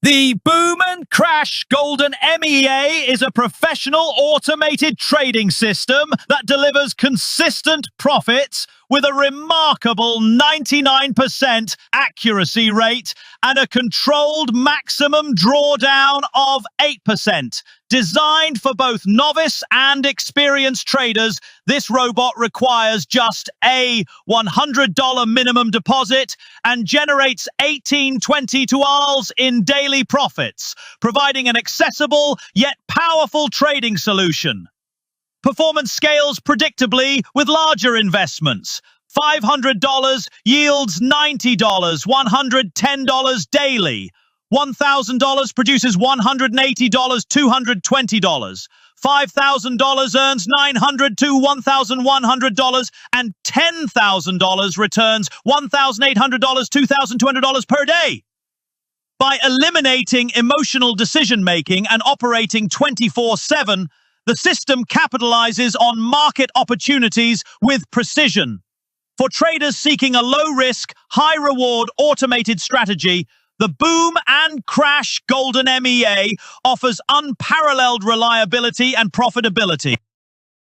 The Boom and Crash Golden M.EA is a professional automated trading system that delivers consistent profits with a remarkable 99% accuracy rate and a controlled maximum drawdown of 8%. Designed for both novice and experienced traders, this robot requires just a $100 minimum deposit and generates 18-20 tuals in daily profits, providing an accessible yet powerful trading solution. Performance scales predictably with larger investments. $500 yields $90, $110 daily. $1,000 produces $180, $220. $5,000 earns $900 to $1,100, and $10,000 returns $1,800, $2,200 per day. By eliminating emotional decision-making and operating 24/7, the system capitalizes on market opportunities with precision. For traders seeking a low-risk, high-reward automated strategy, the Boom and Crash Golden M.EA offers unparalleled reliability and profitability.